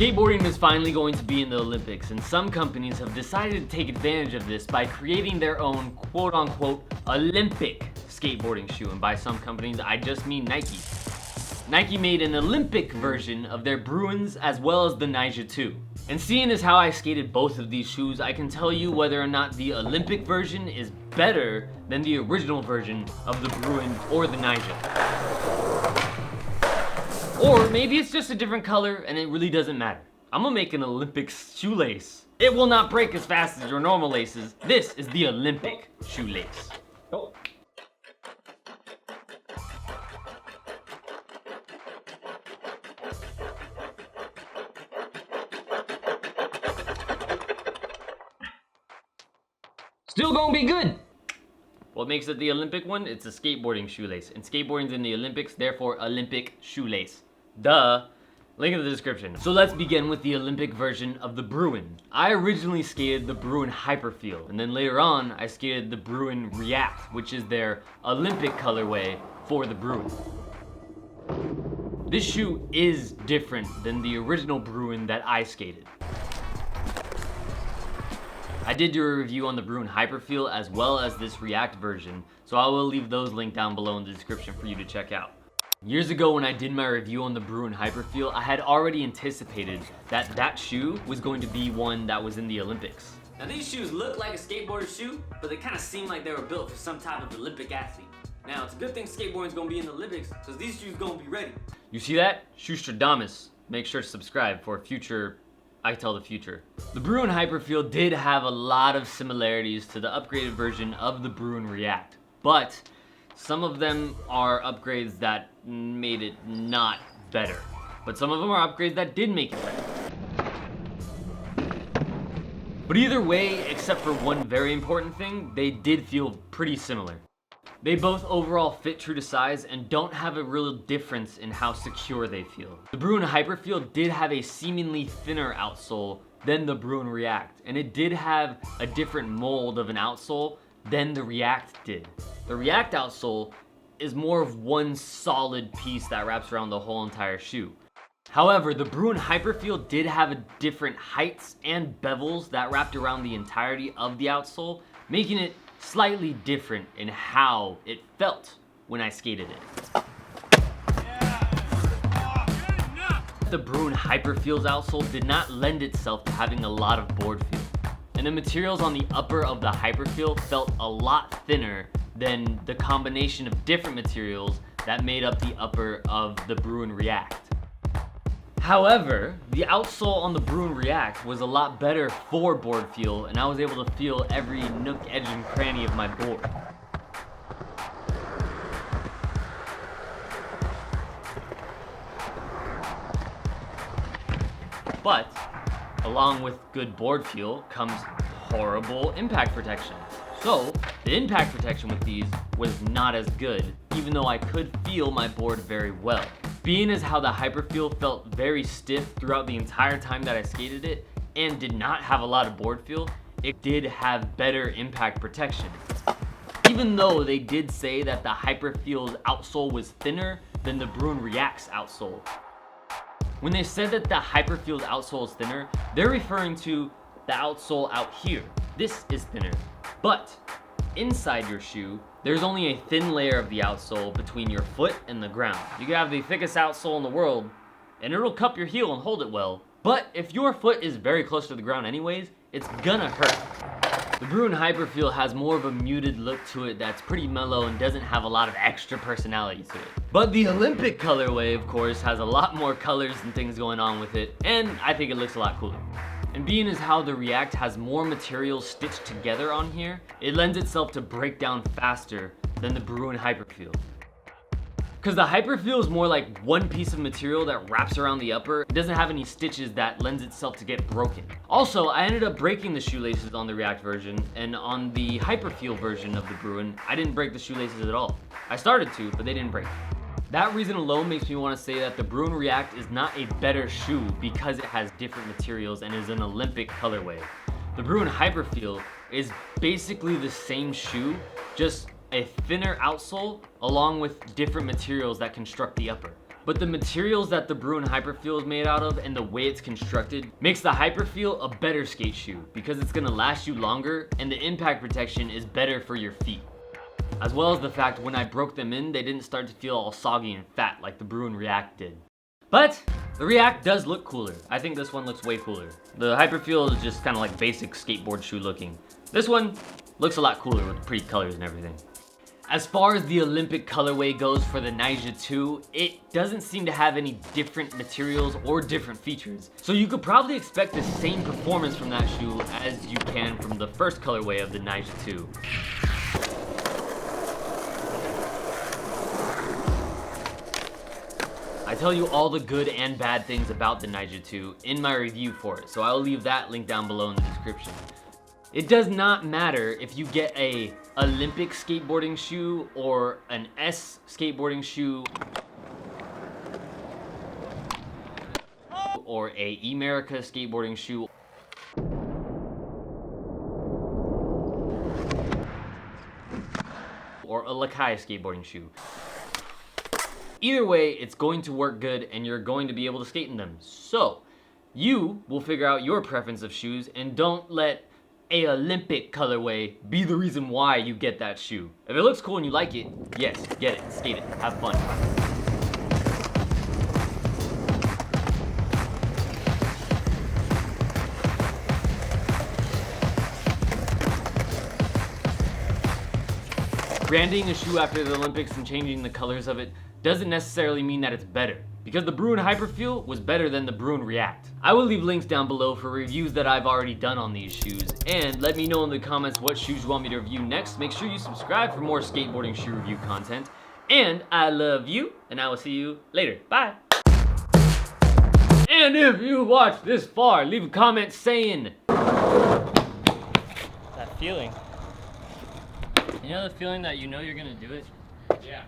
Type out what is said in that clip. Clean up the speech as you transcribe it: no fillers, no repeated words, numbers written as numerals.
Skateboarding is finally going to be in the Olympics, and some companies have decided to take advantage of this by creating their own quote-unquote Olympic skateboarding shoe. And by some companies, I just mean Nike. Nike made an Olympic version of their Bruins as well as the Ninja 2. And seeing as how I skated both of these shoes, I can tell you whether or not the Olympic version is better than the original version of the Bruin or the Ninja. Or maybe it's just a different color and it really doesn't matter. I'm gonna make an Olympic shoelace. It will not break as fast as your normal laces. This is the Olympic shoelace. Oh. Still gonna be good. What makes it the Olympic one? It's a skateboarding shoelace. And skateboarding's in the Olympics, therefore Olympic shoelace. Duh. Link in the description. So let's begin with the Olympic version of the Bruin. I originally skated the Bruin Hyperfeel, and then later on I skated the Bruin React, which is their Olympic colorway for the Bruin. This shoe is different than the original Bruin that I skated. I did do a review on the Bruin Hyperfeel as well as this React version, so I will leave those linked down below in the description for you to check out. Years ago when I did my review on the Bruin Hyperfeel, I had already anticipated that that shoe was going to be one that was in the Olympics. Now these shoes look like a skateboarder shoe, but they kind of seem like they were built for some type of Olympic athlete. Now it's a good thing skateboarding's gonna be in the Olympics, because these shoes gonna be ready. You see that? Shoestradamus. Make sure to subscribe for future I tell the future. The Bruin Hyperfeel did have a lot of similarities to the upgraded version of the Bruin React, but some of them are upgrades that made it not better. But some of them are upgrades that did make it better. But either way, except for one very important thing, they did feel pretty similar. They both overall fit true to size and don't have a real difference in how secure they feel. The Bruin Hyperfeel did have a seemingly thinner outsole than the Bruin React, and it did have a different mold of an outsole than the React did. The React outsole is more of one solid piece that wraps around the whole entire shoe. However, the Bruin Hyperfeel did have a different heights and bevels that wrapped around the entirety of the outsole, making it slightly different in how it felt when I skated it. The Bruin Hyperfeel's outsole did not lend itself to having a lot of board feel, and the materials on the upper of the Hyperfeel felt a lot thinner than the combination of different materials that made up the upper of the Bruin React. However, the outsole on the Bruin React was a lot better for board feel, and I was able to feel every nook, edge, and cranny of my board. But, along with good board feel comes horrible impact protection. So, the impact protection with these was not as good, even though I could feel my board very well. Being as how the Hyperfeel felt very stiff throughout the entire time that I skated it, and did not have a lot of board feel, it did have better impact protection. Even though they did say that the Hyperfeel's outsole was thinner than the Bruin React's outsole. When they said that the Hyperfeel's outsole is thinner, they're referring to the outsole out here. This is thinner. But inside your shoe, there's only a thin layer of the outsole between your foot and the ground. You can have the thickest outsole in the world, and it'll cup your heel and hold it well. But if your foot is very close to the ground anyways, it's gonna hurt. The Bruin Hyperfeel has more of a muted look to it that's pretty mellow and doesn't have a lot of extra personality to it. But the Olympic colorway, of course, has a lot more colors and things going on with it, and I think it looks a lot cooler. And being as how the React has more materials stitched together on here, it lends itself to break down faster than the Bruin Hyperfeel. Because the Hyperfeel is more like one piece of material that wraps around the upper. It doesn't have any stitches that lends itself to get broken. Also, I ended up breaking the shoelaces on the React version, and on the Hyperfeel version of the Bruin, I didn't break the shoelaces at all. I started to, but they didn't break. That reason alone makes me want to say that the Bruin React is not a better shoe because it has different materials and is an Olympic colorway. The Bruin Hyperfeel is basically the same shoe, just a thinner outsole along with different materials that construct the upper. But the materials that the Bruin Hyperfeel is made out of and the way it's constructed makes the Hyperfeel a better skate shoe because it's gonna last you longer and the impact protection is better for your feet. As well as the fact when I broke them in, they didn't start to feel all soggy and fat like the Bruin React did. But the React does look cooler. I think this one looks way cooler. The Hyperfeel is just kind of like basic skateboard shoe looking. This one looks a lot cooler with pretty colors and everything. As far as the Olympic colorway goes for the Nyjah 2, it doesn't seem to have any different materials or different features. So you could probably expect the same performance from that shoe as you can from the first colorway of the Nyjah 2. I tell you all the good and bad things about the Nyjah 2 in my review for it, so I'll leave that link down below in the description. It does not matter if you get a Olympic skateboarding shoe or an S skateboarding shoe or a Emerica skateboarding shoe or a Lakai skateboarding shoe. Either way, it's going to work good and you're going to be able to skate in them. So, you will figure out your preference of shoes and don't let a Olympic colorway be the reason why you get that shoe. If it looks cool and you like it, yes, get it, skate it, have fun. Branding a shoe after the Olympics and changing the colors of it doesn't necessarily mean that it's better, because the Bruin Hyperfeel was better than the Bruin React. I will leave links down below for reviews that I've already done on these shoes, and let me know in the comments what shoes you want me to review next. Make sure you subscribe for more skateboarding shoe review content, and I love you, and I will see you later. Bye! And if you watched this far, leave a comment saying... That feeling. You know the feeling that you know you're gonna do it? Yeah.